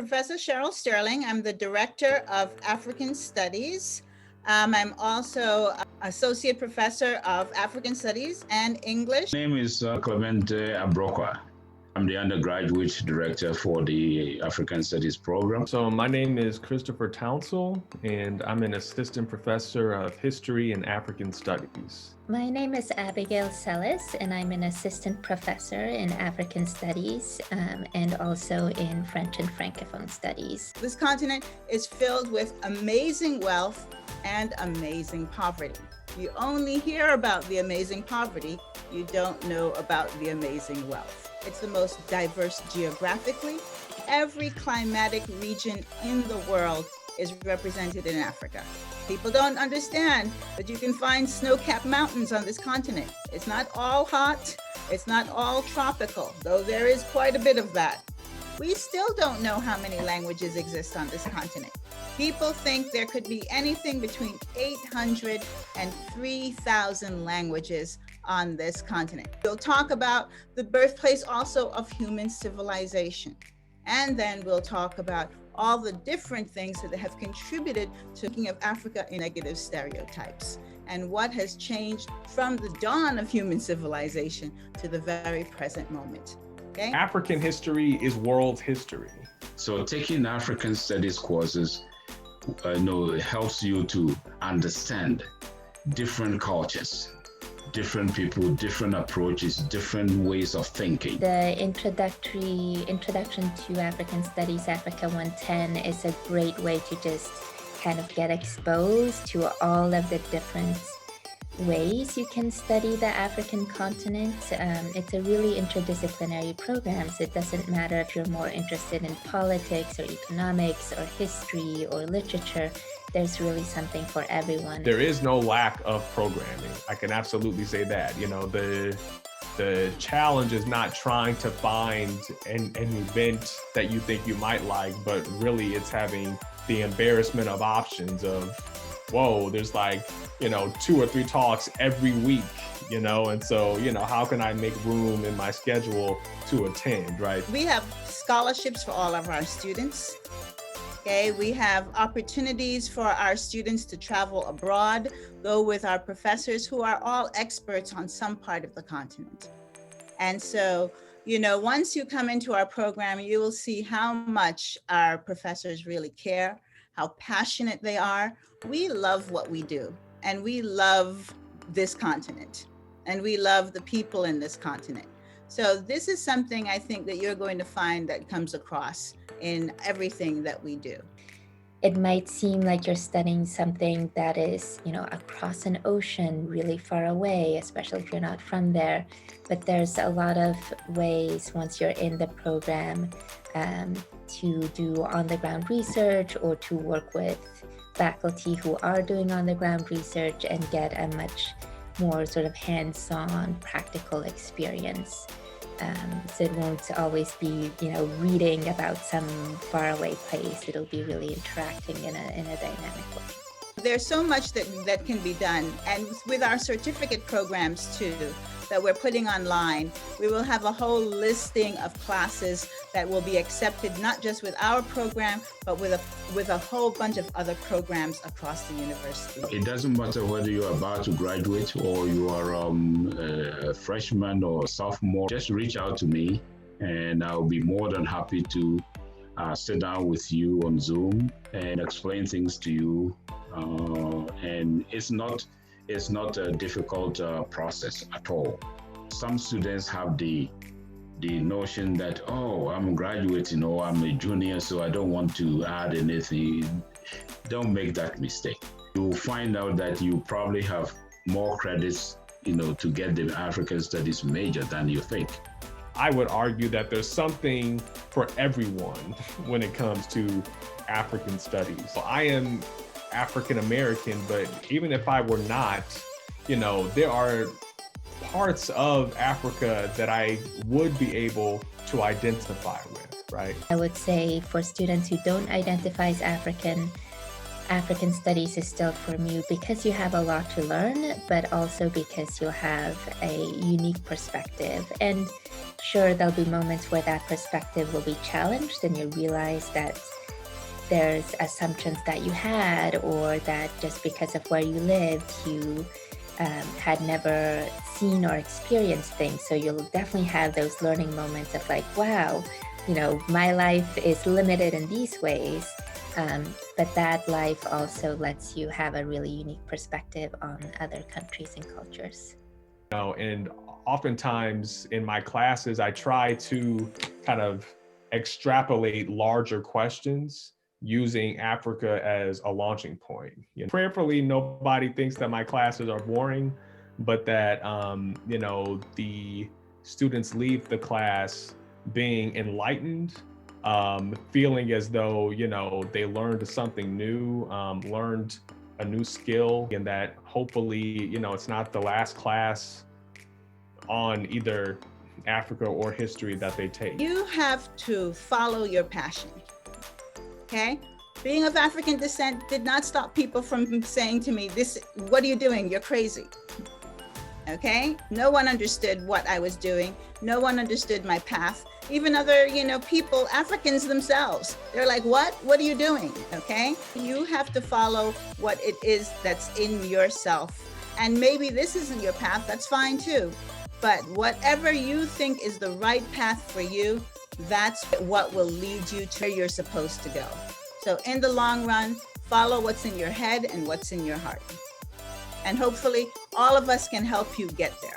Professor Cheryl Sterling. I'm the Director of African Studies. I'm also Associate Professor of African Studies and English. My name is Clemente Abrokwa. I'm the undergraduate director for the African Studies program. So my name is Christopher Townsell, and I'm an assistant professor of history and African studies. My name is Abigail Sellis, and I'm an assistant professor in African studies and also in French and Francophone studies. This continent is filled with amazing wealth and amazing poverty. You only hear about the amazing poverty, you don't know about the amazing wealth. It's the most diverse geographically. Every climatic region in the world is represented in Africa. People don't understand that you can find snow-capped mountains on this continent. It's not all hot, it's not all tropical, though there is quite a bit of that. We still don't know how many languages exist on this continent. People think there could be anything between 800 and 3,000 languages on this continent. We'll talk about the birthplace also of human civilization. And then we'll talk about all the different things that have contributed to thinking of Africa in negative stereotypes and what has changed from the dawn of human civilization to the very present moment. Okay? African history is world history. So taking African Studies courses helps you to understand different cultures, different people, different approaches, different ways of thinking. The introduction to African Studies, Africa 110, is a great way to just kind of get exposed to all of the different ways you can study the African continent. It's a really interdisciplinary program, so it doesn't matter if you're more interested in politics or economics or history or literature. There's really something for everyone. There is no lack of programming. I can absolutely say that. You know, the challenge is not trying to find an event that you think you might like, but really it's having the embarrassment of options of, whoa, there's like, 2 or 3 talks every week, and so, how can I make room in my schedule to attend, right? We have scholarships for all of our students. Okay, we have opportunities for our students to travel abroad, go with our professors who are all experts on some part of the continent. And so, once you come into our program, you will see how much our professors really care, how passionate they are. We love what we do, and we love this continent, and we love the people in this continent. So this is something I think that you're going to find that comes across in everything that we do. It might seem like you're studying something that is, across an ocean really far away, especially if you're not from there. But there's a lot of ways once you're in the program to do on-the-ground research or to work with faculty who are doing on-the-ground research and get a much more sort of hands-on practical experience. So it won't always be, reading about some faraway place. It'll be really interacting in a dynamic way. There's so much that can be done. And with our certificate programs too, that we're putting online, we will have a whole listing of classes that will be accepted, not just with our program, but with a whole bunch of other programs across the university. It doesn't matter whether you're about to graduate or you are a freshman or sophomore, just reach out to me and I'll be more than happy to sit down with you on Zoom and explain things to you. And it's not a difficult process at all. Some students have the notion that, I'm graduating or I'm a junior, so I don't want to add anything. Don't make that mistake. You'll find out that you probably have more credits, to get the African Studies major than you think. I would argue that there's something for everyone when it comes to African studies. So I am African American, but even if I were not, there are parts of Africa that I would be able to identify with, right? I would say for students who don't identify as African, African studies is still from you because you have a lot to learn, but also because you'll have a unique perspective. And sure, there'll be moments where that perspective will be challenged and you realize that there's assumptions that you had, or that just because of where you lived, you had never seen or experienced things. So you'll definitely have those learning moments of like, wow, you know, my life is limited in these ways. But that life also lets you have a really unique perspective on other countries and cultures. You know, and oftentimes in my classes, I try to kind of extrapolate larger questions using Africa as a launching point. You know, prayerfully, nobody thinks that my classes are boring, but that, you know, the students leave the class being enlightened, feeling as though, you know, they learned something new, learned a new skill, and that hopefully, you know, it's not the last class on either Africa or history that they take. You have to follow your passion, okay? Being of African descent did not stop people from saying to me, what are you doing? You're crazy. Okay? No one understood what I was doing. No one understood my path. Even other, you know, people, Africans themselves, they're like, what are you doing? Okay? You have to follow what it is that's in yourself. And maybe this isn't your path, that's fine too. But whatever you think is the right path for you, that's what will lead you to where you're supposed to go. So in the long run, follow what's in your head and what's in your heart. And hopefully all of us can help you get there.